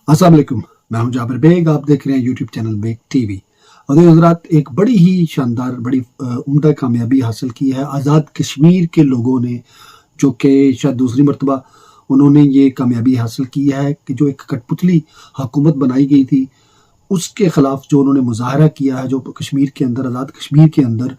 अस्सलाम वालेकुम, मैं हूं जाबिर बेग। आप देख रहे हैं यूट्यूब चैनल बेग टीवी। और हजरात, एक बड़ी ही शानदार, बड़ी उम्दा कामयाबी हासिल की है आज़ाद कश्मीर के लोगों ने, जो कि शायद दूसरी मरतबा उन्होंने ये कामयाबी हासिल की है कि जो एक कठपुतली हुकूमत बनाई गई थी उसके ख़िलाफ़ जो उन्होंने मुज़ाहरा किया है, जो कश्मीर के अंदर, आज़ाद कश्मीर के अंदर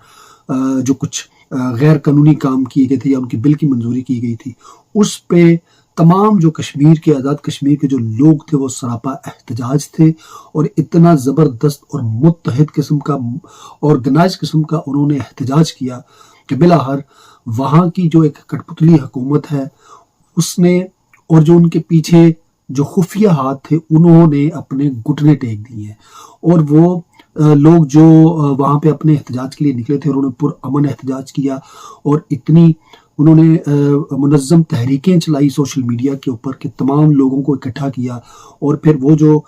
जो कुछ गैर कानूनी काम किए गए थे या उनके बिल की मंजूरी की गई थी, उस पे तमाम जो कश्मीर के, आज़ाद कश्मीर के जो लोग थे वो सरापा एहतजाज थे। और इतना ज़बरदस्त और मुत्तहिद किस्म का, ऑर्गेनाइज किस्म का उन्होंने एहतजाज किया कि बिलाहर वहाँ की जो एक कठपुतली हुकूमत है उसने, और जो उनके पीछे जो खुफिया हाथ थे, उन्होंने अपने घुटने टेक दिए हैं। और वो लोग जो वहाँ पे अपने एहतजाज के लिए निकले थे, उन्होंने पुरअमन एहतजाज किया और इतनी उन्होंने मुनज़्ज़म तहरीकें चलाई सोशल मीडिया के ऊपर कि तमाम लोगों को इकट्ठा किया। और फिर वो जो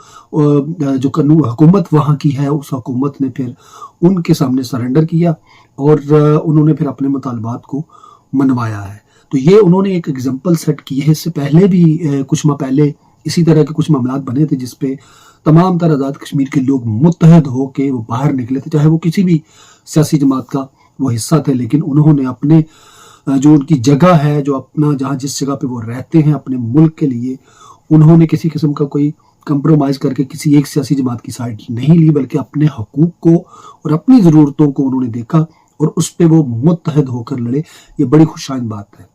कानून हुकूमत वहाँ की है, उस हुकूमत ने फिर उनके सामने सरेंडर किया और उन्होंने फिर अपने मुतालबात को मनवाया है। तो ये उन्होंने एक एग्जाम्पल सेट की है। इससे पहले भी कुछ माह पहले इसी तरह के कुछ मामलात बने थे जिसपे तमाम तर आज़ाद कश्मीर के लोग मुत्तहद हो के वो बाहर निकले थे, चाहे वो किसी भी सियासी जमात का वो हिस्सा थे, लेकिन उन्होंने अपने जो उनकी जगह है, जो अपना जहाँ जिस जगह पे वो रहते हैं, अपने मुल्क के लिए उन्होंने किसी किस्म का कोई कंप्रोमाइज़ करके किसी एक सियासी जमात की साइड नहीं ली, बल्कि अपने हकूक़ को और अपनी ज़रूरतों को उन्होंने देखा और उस पर वो मुत्तहद होकर लड़े। ये बड़ी खुशाइन बात है।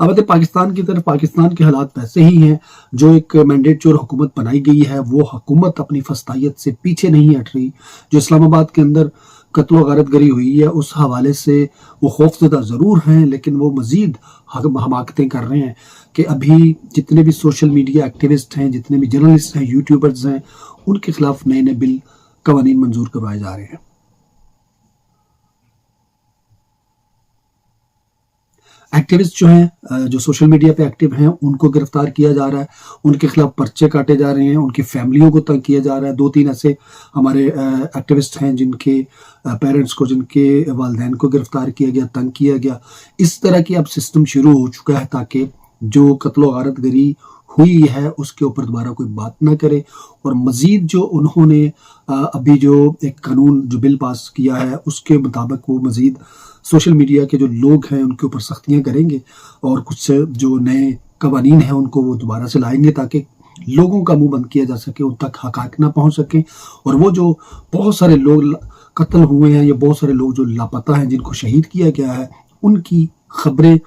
अब आते पाकिस्तान की तरफ। पाकिस्तान के हालात वैसे ही हैं। जो एक मैंडेट चोर हुकूमत बनाई गई है, वो हुकूमत अपनी फस्तायत से पीछे नहीं हट रही। जो इस्लामाबाद के अंदर कत्ल गारतगरी हुई है, उस हवाले से वो खौफजदा ज़रूर हैं, लेकिन वो मज़ीद हमाकतें कर रहे हैं कि अभी जितने भी सोशल मीडिया एक्टिविस्ट हैं, जितने भी जर्नलिस्ट हैं, यूट्यूबर्स हैं, उनके खिलाफ नए नए बिल, कवानीन मंजूर करवाए जा रहे हैं। एक्टिविस्ट जो हैं, जो सोशल मीडिया पे एक्टिव हैं, उनको गिरफ्तार किया जा रहा है, उनके खिलाफ पर्चे काटे जा रहे हैं, उनकी फैमिलियों को तंग किया जा रहा है। 2-3 ऐसे हमारे एक्टिविस्ट हैं जिनके पेरेंट्स को, जिनके वालिदैन को गिरफ्तार किया गया, तंग किया गया। इस तरह की अब सिस्टम शुरू हो चुका है ताकि जो कत्ल गारतगरी हुई है उसके ऊपर दोबारा कोई बात ना करे। और मज़ीद जो उन्होंने अभी जो एक कानून, जो बिल पास किया है, उसके मुताबिक वो मज़ीद सोशल मीडिया के जो लोग हैं उनके ऊपर सख्तियाँ करेंगे और कुछ जो नए कवानीन हैं उनको वो दोबारा से लाएंगे ताकि लोगों का मुंह बंद किया जा सके, उन तक हक़ाइक़ ना पहुँच सकें। और वो जो बहुत सारे लोग कत्ल हुए हैं या बहुत सारे लोग जो लापता हैं, जिनको शहीद किया गया है, उनकी खबरें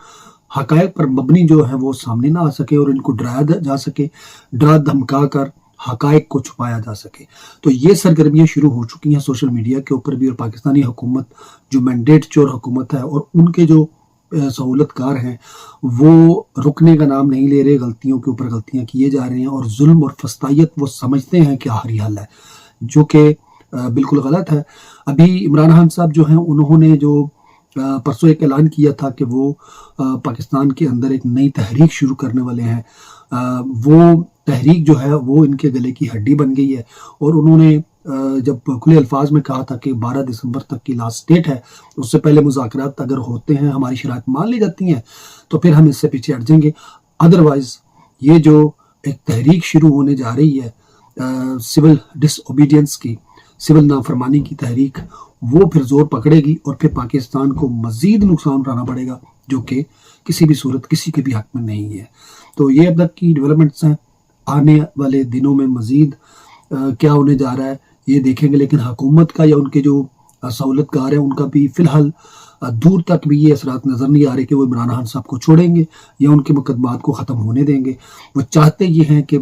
हक़ाइक़ पर मबनी जो है वो सामने ना आ सके और इनको डराया जा सके, डरा धमका कर हक़ाइक़ को छुपाया जा सके। तो ये सरगर्मियाँ शुरू हो चुकी हैं सोशल मीडिया के ऊपर भी। और पाकिस्तानी हुकूमत, जो मैंडेट चोर हुकूमत है, और उनके जो सहूलतकार हैं, वो रुकने का नाम नहीं ले रहे, गलतियों के ऊपर गलतियाँ किए जा रहे हैं और जुल्म और फस्तायत वो समझते हैं कि आखिरी हल है, जो कि बिल्कुल गलत है। अभी इमरान खान साहब जो हैं, उन्होंने जो परसों एक ऐलान किया था कि वो पाकिस्तान के अंदर एक नई तहरीक शुरू करने वाले हैं। वो तहरीक जो है वो इनके गले की हड्डी बन गई है। और उन्होंने जब खुले अल्फाज में कहा था कि 12 दिसंबर तक की लास्ट डेट है, उससे पहले मुज़ाकरात अगर होते हैं, हमारी शराइत मान ली जाती हैं, तो फिर हम इससे पीछे हट जाएंगे। अदरवाइज़ ये जो एक तहरीक शुरू होने जा रही है सिविल डिसओबीडियंस की, सिविल नाफरमानी की तहरीक, वो फिर जोर पकड़ेगी और फिर पाकिस्तान को मज़ीद नुकसान उठाना पड़ेगा, जो कि किसी भी सूरत किसी के भी हक में नहीं है। तो ये अब तक की डेवलपमेंट्स हैं। आने वाले दिनों में मज़ीद क्या होने जा रहा है ये देखेंगे, लेकिन हुकूमत का या उनके जो सहूलतकार हैं उनका भी फ़िलहाल दूर तक भी ये असरात नज़र नहीं आ रहे कि वो इमरान खान साहब को छोड़ेंगे या उनके मुकदमात को ख़त्म होने देंगे। वो चाहते ये हैं कि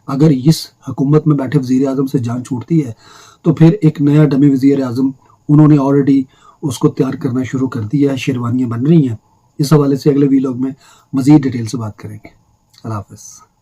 अगर इस हुकूमत में बैठे वज़ीर आज़म से जान छूटती है तो फिर एक नया डमी वज़ीर आज़म उन्होंने ऑलरेडी उसको तैयार करना शुरू कर दिया है, शेरवानियाँ बन रही हैं। इस हवाले से अगले वीलॉग में मज़ीद डिटेल से बात करेंगे। अल्लाह हाफ़िज़।